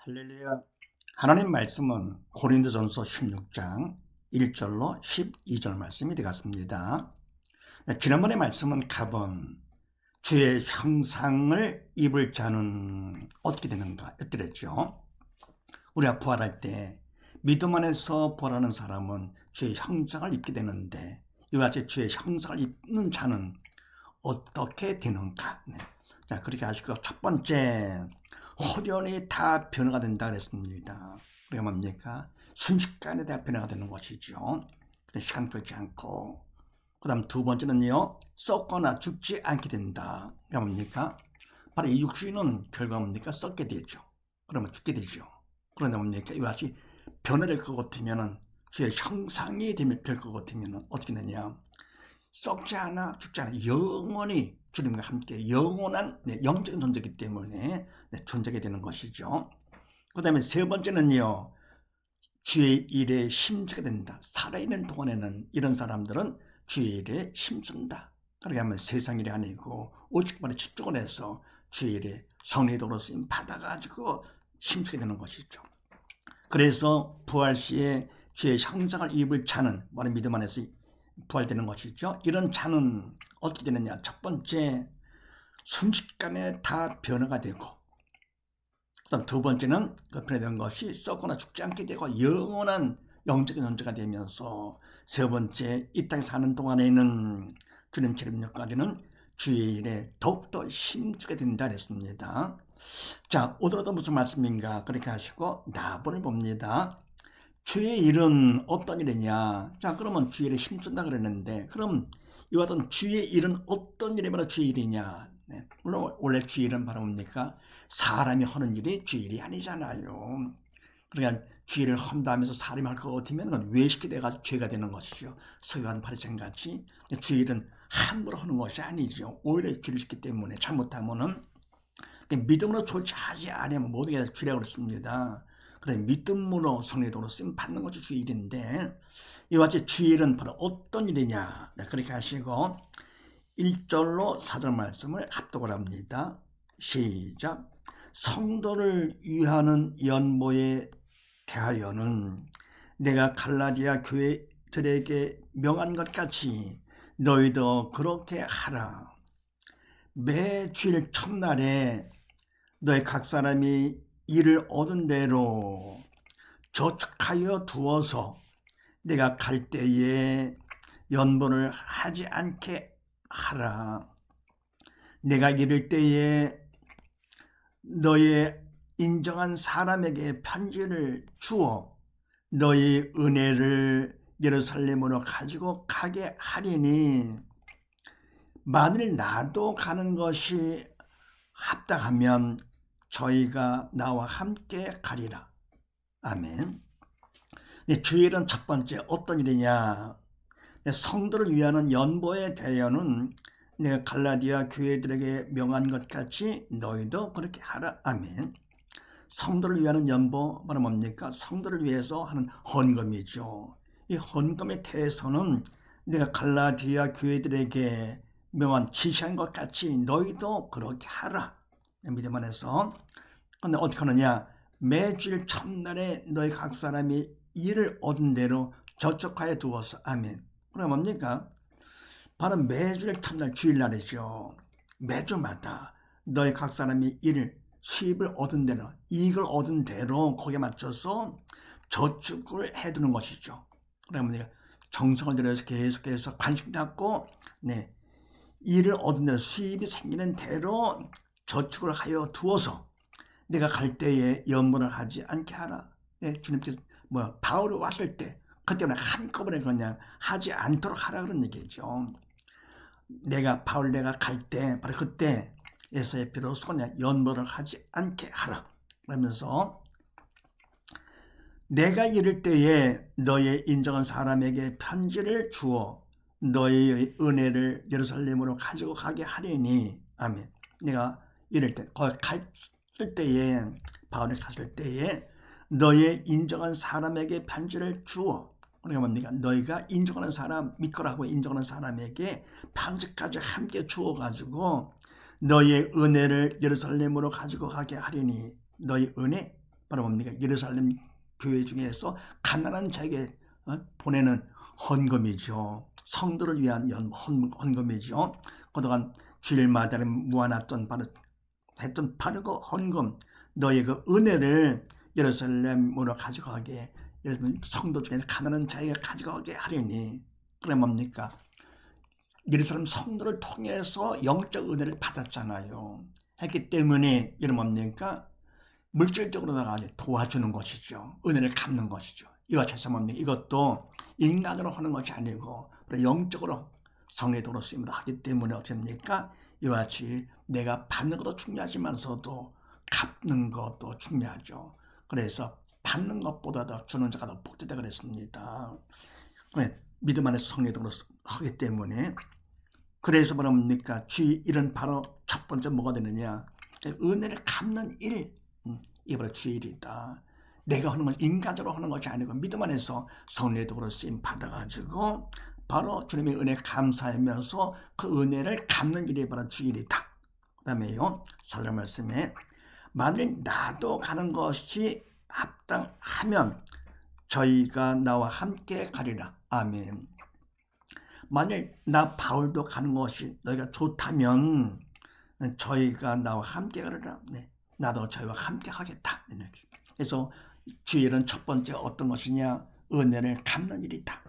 할렐루야. 하나님 말씀은 고린도전서 16장 1절로 12절 말씀이 되겠습니다. 지난번의 말씀은 갑은 주의 형상을 입을 자는 어떻게 되는가 였더랬죠. 우리가 부활할 때 믿음 안에서 부활하는 사람은 주의 형상을 입게 되는데 이와 같이 주의 형상을 입는 자는 어떻게 되는가. 자, 그렇게 하시고 첫 번째, 호련히 다 변화가 된다 그랬습니다. 그게 뭡니까? 순식간에 다 변화가 되는 것이죠. 시간 끌지 않고. 그 다음 두 번째는요, 썩거나 죽지 않게 된다. 그게 뭡니까? 바로 이 육신은 결과 뭡니까? 썩게 되죠. 그러면 죽게 되죠. 그런데 뭡니까? 이와 같이 변화될 것 같으면은, 주의 형상이 될 것 같으면은 어떻게 되냐? 썩지 않아, 죽지 않아. 영원히 주님과 함께 영원한 영적인 존재이기 때문에 존재하게 되는 것이죠. 그 다음에 세 번째는요, 주의 일에 힘쓰게 된다. 살아있는 동안에는 이런 사람들은 주의 일에 힘쓴다. 그렇게 하면 세상 일이 아니고 오직 말에 집중을 해서 주의 일에 성리도로 쓰임 받아가지고 힘쓰게 되는 것이죠. 그래서 부활 시에 주의 형상을 입을 자는 말의 믿음 안에서 부활되는 것이죠. 이런 자는 어떻게 되느냐? 첫 번째, 순식간에 다 변화가 되고, 그다음 두 번째는 그 변화된 것이 썩거나 죽지 않게 되고 영원한 영적인 존재가 되면서, 세 번째, 이 땅에 사는 동안에는 주님 재림날까지는 주의 일에 더욱더 힘쓰게 된다 그랬습니다. 자, 오늘도 무슨 말씀인가? 그렇게 하시고 나본을 봅니다. 주의 일은 어떤 일이냐? 자, 그러면 주의 일에 힘쓴다 그랬는데, 그럼 이와 같은 주의 일은 어떤 일이 바로 주의 일이냐? 물론 원래 주의 일은 바로 뭡니까? 사람이 하는 일이 주의 일이 아니잖아요. 그러니까 주의 일을 한다 하면서 사람이 할 것 같으면 외식이 돼가지고 죄가 되는 것이죠. 서기관 바리새인같이 주의 일은 함부로 하는 것이 아니죠. 오히려 죄를 짓기 때문에 잘못하면은 믿음으로 조치하지 않으면 모든 게 죄라고 그랬습니다. 그다음에 믿음으로 성례도로 쓰임 받는 것이 주의 일인데, 이와 같이 주의 일은 바로 어떤 일이냐? 그렇게 하시고 1절로 4절 말씀을 합독을 합니다. 시작. 성도를 위하는 연보에 대하여는 내가 갈라디아 교회들에게 명한 것 같이 너희도 그렇게 하라. 매 주일 첫날에 너희 각 사람이 일을 얻은 대로 저축하여 두어서 내가 갈 때에 연본을 하지 않게 하라. 내가 이를 때에 너의 인정한 사람에게 편지를 주어 너의 은혜를 예루살렘으로 가지고 가게 하리니, 만일 나도 가는 것이 합당하면 저희가 나와 함께 가리라. 아멘. 주일은 첫 번째 어떤 일이냐? 성도를 위하는 연보에 대하여는 내가 갈라디아 교회들에게 명한 것 같이 너희도 그렇게 하라. 아멘. 성도를 위하는 연보 바로 뭡니까? 성도를 위해서 하는 헌금이죠. 이 헌금에 대해서는 내가 갈라디아 교회들에게 명한 지시한 것 같이 너희도 그렇게 하라. 믿음 안에서. 근데 어떻게 하느냐? 매주일 첫날에 너희 각 사람이 일을 얻은 대로 저축하여 두어서. 아멘. 그럼 뭡니까? 바로 매주일 첫날 주일날이죠. 매주마다 너희 각 사람이 수입을 얻은 대로, 이익을 얻은 대로 거기에 맞춰서 저축을 해두는 것이죠. 그러면 정성을 들여서 계속해서 관심 갖고 일을 얻은 대로, 수입이 생기는 대로 저축을 하여 두어서 내가 갈 때에 연본을 하지 않게 하라. 주님께서 바울이 왔을 때 그때는 한꺼번에 그냥 하지 않도록 하라 그런 얘기죠. 내가 갈 때 바로 그때에서의 비로소 그냥 연본을 하지 않게 하라. 그러면서 내가 이를 때에 너의 인정한 사람에게 편지를 주어 너의 은혜를 예루살렘으로 가지고 가게 하리니. 아멘. 내가 이럴 때 거기 갔을 때에, 바울이 갔을 때에 너의 인정한 사람에게 편지를 주어, 그러니까 뭡니까? 너희가 인정하는 사람, 믿거라고 인정하는 사람에게 편지까지 함께 주어가지고 너의 은혜를 예루살렘으로 가지고 가게 하리니. 너의 은혜, 바로 뭡니까? 예루살렘 교회 중에서 가난한 자에게 보내는 헌금이죠. 성도를 위한 헌금이죠. 그동안 주일마다 모아놨던 바로 그 헌금, 너의 그 은혜를 예루살렘으로 가져가게, 예루살렘 성도 중에 가난한 자에게 가져가게 하려니. 그래 뭡니까? 예루살렘 성도를 통해서 영적 은혜를 받았잖아요. 했기 때문에 이런 뭡니까? 물질적으로다가 도와주는 것이죠. 은혜를 갚는 것이죠. 이와 같이 뭡니까? 이것도 인간으로 하는 것이 아니고 영적으로 성례도로 쓰임을 하기 때문에 어떻습니까? 이와 같이 내가 받는 것도 중요하지만서도 갚는 것도 중요하죠. 그래서 받는 것보다 주는 자가 더 복되다 그랬습니다. 믿음 안에서 성례도로 하기 때문에. 그래서 뭡니까? 주의 일은 바로 첫 번째 뭐가 되느냐? 은혜를 갚는 일, 이게 바로 주의 일이다. 내가 하는 건 인간적으로 하는 것이 아니고 믿음 안에서 성례도로 쓰임 받아가지고 바로 주님의 은혜 감사하면서 그 은혜를 갚는 일이 바로 주의 일이다. 그 다음에요, 4절 말씀에 만일 나도 가는 것이 합당하면 저희가 나와 함께 가리라. 아멘. 만일 나 바울도 가는 것이 너희가 좋다면 저희가 나와 함께 가리라. 네, 나도 저희와 함께 하겠다. 그래서 주일은 첫 번째 어떤 것이냐? 은혜를 갚는 일이다.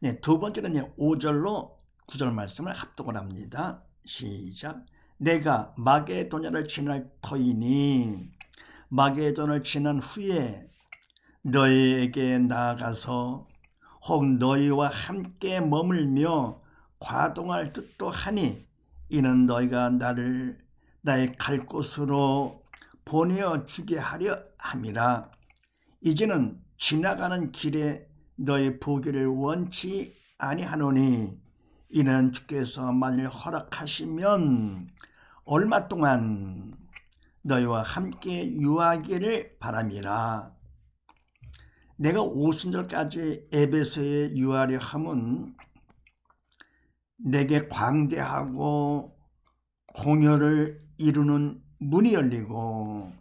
네, 두 번째는 5절로 9절 말씀을 합독을 합니다. 시작. 내가 마게도냐를 지날 터이니 마게도냐를 지난 후에 너희에게 나아가서 혹 너희와 함께 머물며 과동할 듯도 하니 이는 너희가 나를 나의 갈 곳으로 보내어 주게 하려 함이라. 이제는 지나가는 길에 너희 보기를 원치 아니하노니 이는 주께서 만일 허락하시면 얼마 동안 너희와 함께 유하기를 바람이라. 내가 오순절까지 에베소에 유하려 함은 내게 광대하고 공효를 이루는 문이 열리고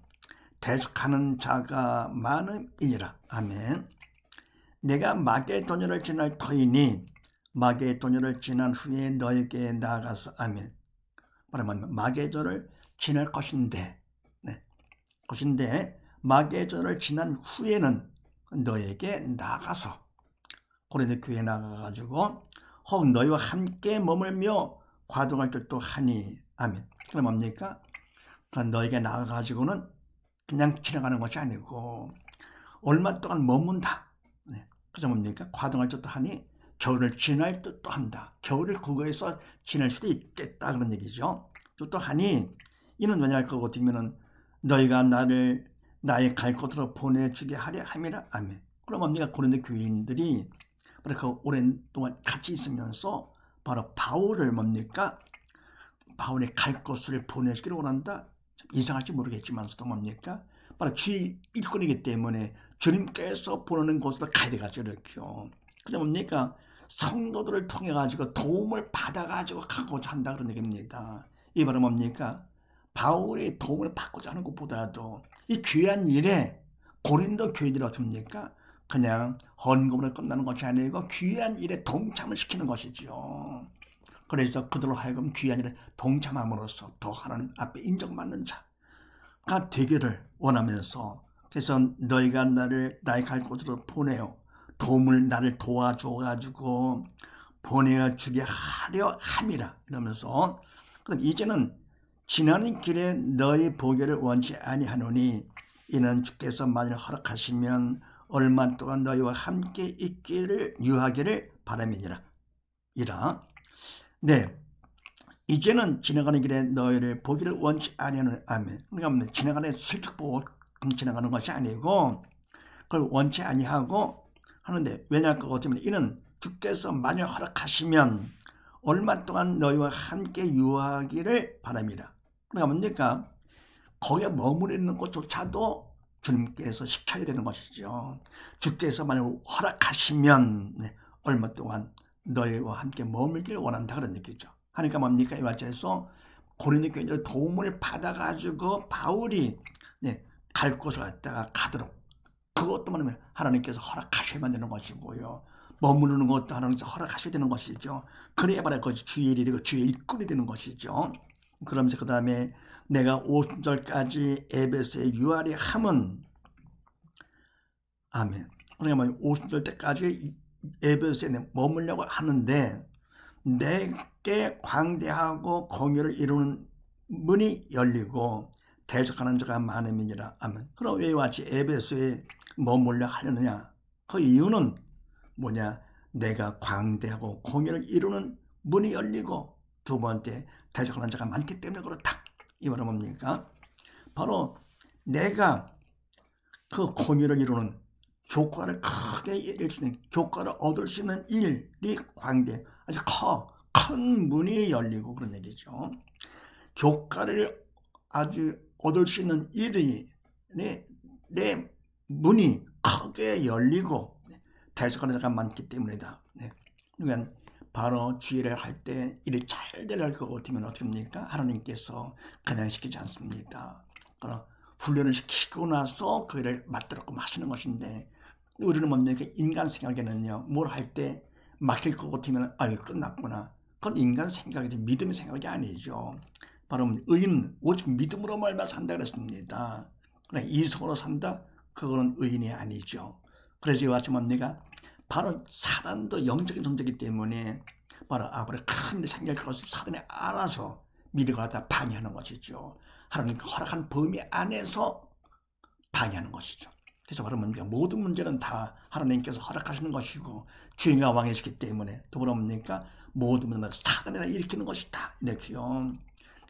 대적하는 자가 많음이니라. 아멘. 내가 마게도냐를 지날 터이니 마게도냐를 지난 후에 너에게 나아가서. 아멘. 말하면 마게도냐를 지날 것인데, 마게도냐를 지난 후에는 너에게 나가서 고린도 교회에 나가가지고 혹 너희와 함께 머물며 과동할 듯도 하니. 아멘. 그럼 뭡니까? 너에게 나가가지고는 그냥 지나가는 것이 아니고 얼마 동안 머문다. 그래서 뭡니까? 과동할 듯도 하니 겨울을 지날 듯도 한다. 겨울을 그거에서 지낼 수도 있겠다 그런 얘기죠. 또 하니 이는 왜냐 할 거고 되면은 너희가 나를 나의 갈 곳으로 보내주게 하려 함이라. 아멘. 그럼 뭡니까? 고린도 교인들이 바로 그 오랜 동안 같이 있으면서 바로 바울을 뭡니까? 바울의 갈 곳을 보내주기를 원한다. 이상할지 모르겠지만서도 뭡니까? 바로 주의 일꾼이기 때문에 주님께서 보내는 곳으로 가야 돼가지고 이렇게요. 그게 뭡니까? 성도들을 통해 가지고 도움을 받아 가지고 가고자 한다 그런 얘기입니다. 이 바로 뭡니까? 바울의 도움을 받고자 하는 것보다도 이 귀한 일에 고린도 교인들이 어떻습니까? 그냥 헌금으로 끝나는 것이 아니고 귀한 일에 동참을 시키는 것이죠. 그래서 그들로 하여금 귀한 일에 동참함으로써 더 하나님 앞에 인정받는 자가 되기를 원하면서, 그래서 너희가 나를 나의 갈 곳으로 보내어 도움을 나를 도와줘 가지고 보내어 주게 하려 함이라 이러면서, 그럼 이제는 지나는 길에 너희 보기를 원치 아니하노니 이는 주께서 만일 허락하시면 얼마 동안 너희와 함께 있기를 유하기를 바람이니라. 네, 이제는 지나가는 길에 너희를 보기를 원치 아니하노니. 아멘. 그러니까 지나가는 슬쩍 보고 지나가는 것이 아니고 그걸 원치 아니하고 하는데, 왜냐 그것 때문에 이는 주께서 만일 허락하시면 얼마 동안 너희와 함께 유하기를 바람이라. 그러니까 뭡니까? 거기에 머무르는 것조차도 주님께서 시켜야 되는 것이죠. 주께서 만약 허락하시면 얼마 동안 너희와 함께 머물기를 원한다 그런 얘기죠. 하니까 뭡니까? 이와 같이 해서 고린도 교인들의 도움을 받아가지고 바울이 갈 곳을 갖다가 가도록, 그것도 뭐냐면 하나님께서 허락하셔야만 되는 것이고요. 머무르는 것도 하나님께서 허락하셔야 되는 것이죠. 그래야 바로 그것이 주의 일이 되고 주의 일꾼이 되는 것이죠. 그러면서 그 다음에 내가 50절까지 에베소에 유하리 함은, 아멘. 그러니까 50절 때까지 에베소에 머물려고 하는데, 내게 광대하고 공의를 이루는 문이 열리고 대적하는 자가 많음이니라. 아멘. 그럼 왜 왔지 에베소에 머물려 하려느냐? 그 이유는 뭐냐? 내가 광대하고 공의를 이루는 문이 열리고, 두 번째 대적하는 자가 많기 때문에 그렇다. 이 말은 뭡니까? 바로 내가 그 공의를 이루는 교과를 크게 이룰 수 있는, 교과를 얻을 수 있는 일이 광대, 아주 큰 문이 열리고 그런 얘기죠. 교과를 아주 얻을 수 있는 일이 내 문이 크게 열리고 대적하는 자가 많기 때문이다. 그러니까 바로 주의를 할 때 일이 잘 될 것 같으면 어떻게 합니까? 하나님께서 그냥 시키지 않습니다. 그럼 훈련을 시키고 나서 그 일을 맡도록 하시는 것인데, 우리는 뭡니까? 인간 생각에는요, 뭘 할 때 막힐 것 같으면 아유 끝났구나. 그건 인간 생각이지 믿음의 생각이 아니죠. 바로 의인은 오직 믿음으로 말만 산다 그랬습니다. 그래, 이성으로 산다? 그거는 의인이 아니죠. 그래서 이와 같이 뭡니까? 바로 사단도 영적인 존재이기 때문에 바로 아버지 큰 일 생길 것을 사단이 알아서 미리 가다 방해하는 것이죠. 하나님 허락한 범위 안에서 방해하는 것이죠. 그래서 바로 뭡니까? 모든 문제는 다 하나님께서 허락하시는 것이고 주인과 왕이시기 때문에 더불어 뭡니까? 모든 문제는 사단이 다 일으키는 것이다. 이렇게요.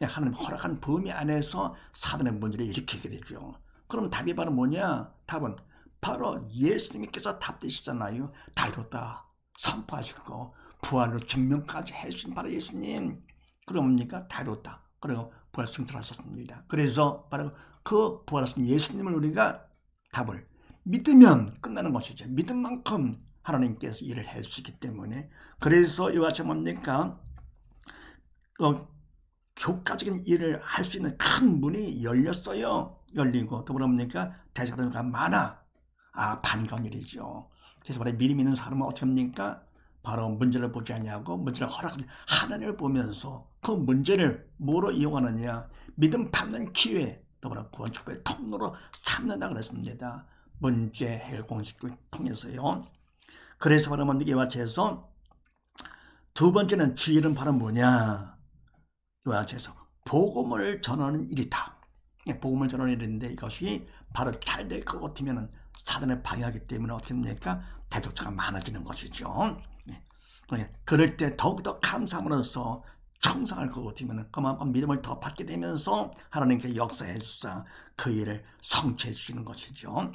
하나님 허락한 범위 안에서 사단의 문제를 일으키게 되죠. 그럼 답이 바로 뭐냐? 답은 바로 예수님께서 답 되시잖아요. 다 이뤘다 선포하시고 부활로 증명까지 해주신 바로 예수님. 그럼 뭡니까? 다 이뤘다. 그리고 부활 승천하셨습니다. 그래서 바로 그 부활하신 예수님을 우리가 답을 믿으면 끝나는 것이죠. 믿은 만큼 하나님께서 일을 해주시기 때문에. 그래서 이와 같이 뭡니까? 교과적인 일을 할 수 있는 큰 문이 열렸어요. 열리고 더불어 뭡니까? 대적하는 자가 많아. 반가운 일이죠. 그래서 바로 미리 믿는 사람은 어떻게 합니까? 바로 문제를 보지 않냐고 문제를 허락하는 하나님을 보면서 그 문제를 뭐로 이용하느냐? 믿음 받는 기회, 더불어 구원 축복의 통로로 삼는다 그랬습니다. 문제 해결 공식을 통해서요. 그래서 바로 이와 같이 해서 두 번째는 주일은 바로 뭐냐? 이와 같이 해서 복음을 전하는 일이다. 복음을 전하는 일인데 이것이 바로 잘 될 것 같으면 사단을 방해하기 때문에 어떻게 됩니까? 대적자가 많아지는 것이죠. 그럴 때 더욱더 감사함으로써 청상할 것 같으면 그만큼 믿음을 더 받게 되면서 하나님께 역사해 주사 그 일을 성취해 주시는 것이죠.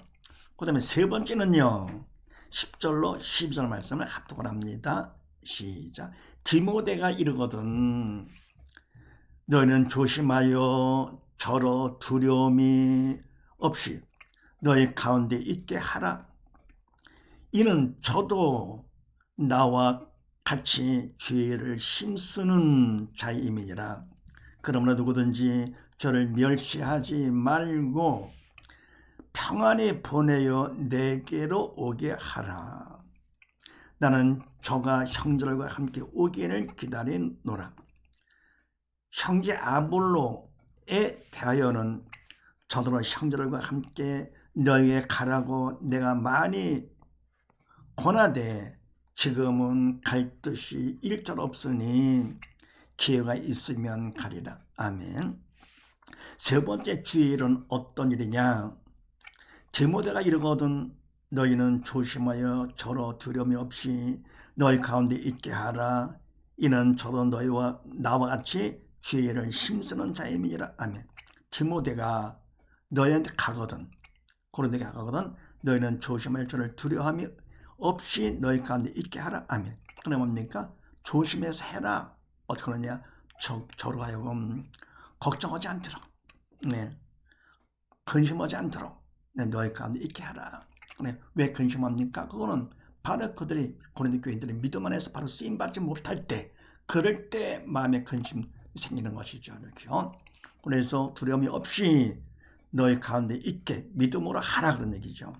그 다음에 세 번째는요, 10절로 12절 말씀을 합독을 합니다. 시작. 디모데가 이르거든 너희는 조심하여 저러 두려움이 없이 너희 가운데 있게 하라. 이는 저도 나와 같이 죄를 힘쓰는 자임이니라. 그러므로 누구든지 저를 멸시하지 말고 평안히 보내어 내게로 오게 하라. 나는 저가 형제들과 함께 오기를 기다리노라. 형제 아볼로에 대하여는 저더러 형제들과 함께 너희에게 가라고 내가 많이 권하되 지금은 갈 뜻이 일절없으니 기회가 있으면 가리라. 아멘. 세 번째 주의 일은 어떤 일이냐? 디모데가 이르거든 너희는 조심하여 저로 두려움이 없이 너희 가운데 있게 하라. 이는 저도 너희와 나와 같이 주의 일을 힘쓰는 자임이니라. 아멘. 디모데가 너희한테 가거든, 고린도에 가거든 너희는 조심하여 저를 두려움이 없이 너희 가운데 있게 하라. 아멘. 그래 뭡니까? 조심해서 해라. 어떻게 하느냐? 저로 하여금 걱정하지 않도록, 근심하지 않도록 너희 가운데 있게 하라. 왜 근심합니까? 그거는 바로 그들이 고린도 교인들이 믿음 안에서 바로 쓰임받지 못할 때, 그럴 때 마음에 근심 생기는 것이죠. 그렇죠? 그래서 두려움이 없이 너희 가운데 있게 믿음으로 하라 그런 얘기죠.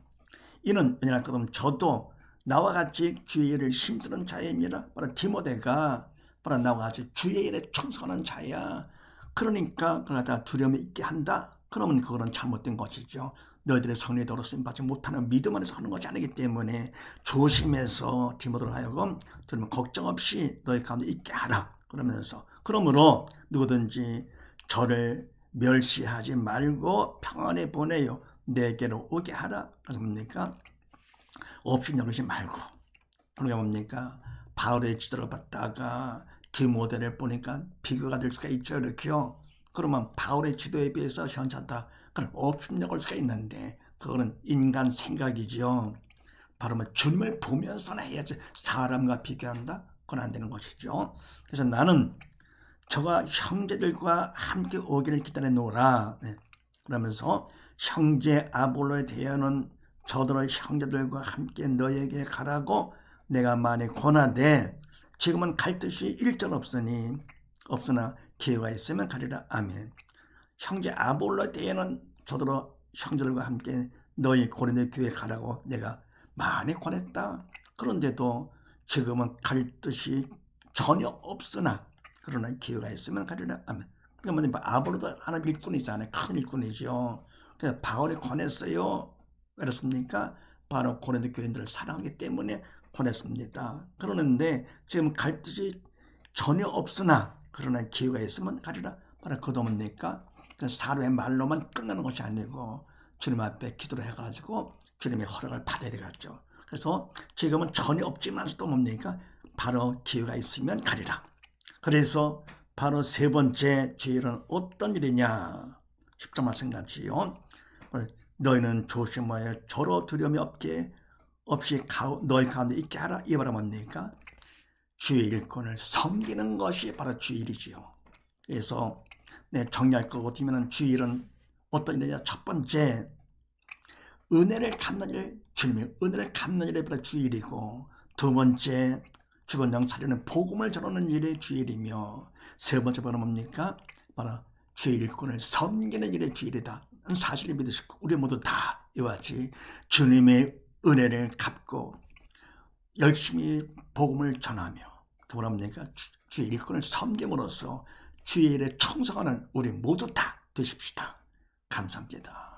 이는 왜냐하면 그럼 저도 나와 같이 주의 일을 힘쓰는 자입니다. 바로 디모데가 바로 나와 같이 주의 일에 충성하는 자야. 그러니까 그러다 두려움이 있게 한다. 그러면 그거는 잘못된 것이죠. 너희들의 성례도로 쓰임받지 못하는 믿음 안에서 하는 것이 아니기 때문에 조심해서 디모데로 하여금 두려움 걱정 없이 너희 가운데 있게 하라. 그러면서 그러므로 누구든지 저를 멸시하지 말고 평안에 보내요. 내게로 오게 하라. 그래서 뭡니까? 업신여기지 말고. 그러니까 뭡니까? 바울의 지도를 받다가 디모데를 보니까 비교가 될 수가 있죠. 이렇게요. 그러면 바울의 지도에 비해서 현찮다. 그럼 업신여길 수가 있는데 그거는 인간 생각이죠. 바로 뭐 주님을 보면서나 해야지 사람과 비교한다? 그건 안 되는 것이죠. 그래서 나는 저가 형제들과 함께 오기를 기다려 놓으라. 네. 그러면서 형제 아볼로에 대하여는 저들의 형제들과 함께 너에게 가라고 내가 많이 권하되 지금은 갈 뜻이 일절 없으나 기회가 있으면 가리라. 아멘. 형제 아볼로에 대하여는 저들의 형제들과 함께 너희 고린도 교회에 가라고 내가 많이 권했다. 그런데도 지금은 갈 뜻이 전혀 없으나 그러나 기회가 있으면 가리라. 아멘. 그러니까 아볼로도 하나님 일꾼이잖아요. 큰 일꾼이죠. 그래서 바울이 권했어요. 그렇습니까? 바로 고린도 교인들을 사랑하기 때문에 권했습니다. 그러는데 지금 갈 뜻이 전혀 없으나 그러나 기회가 있으면 가리라. 바로 그 뭡니까? 사람의 말로만 끝나는 것이 아니고 주님 앞에 기도를 해가지고 주님의 허락을 받아야 되겠죠. 그래서 지금은 전혀 없지만서도 뭡니까? 바로 기회가 있으면 가리라. 그래서 바로 세 번째 주일은 어떤 일이냐? 10절 말씀 같지요. 너희는 조심하여 저로 두려움이 없이 너희 가운데 있게 하라. 이 말은 뭡니까? 주의 일꾼을 섬기는 것이 바로 주일이지요. 그래서 정리할 것 같으면 주일은 어떤 일이냐? 첫 번째, 은혜를 갚는 일, 주님의 은혜를 갚는 일이 바로 주일이고, 두 번째, 죽은 영 살리는 복음을 전하는 일이 주일이며, 세 번째 바로 뭡니까? 바로 주의 일꾼을 섬기는 일이 주일이다. 사실을 믿으시고 우리 모두 다 이와 같이 주님의 은혜를 갚고 열심히 복음을 전하며 또 뭡니까? 주의 일꾼을 섬김으로써 주의 일에 충성하는 우리 모두 다 되십시다. 감사합니다.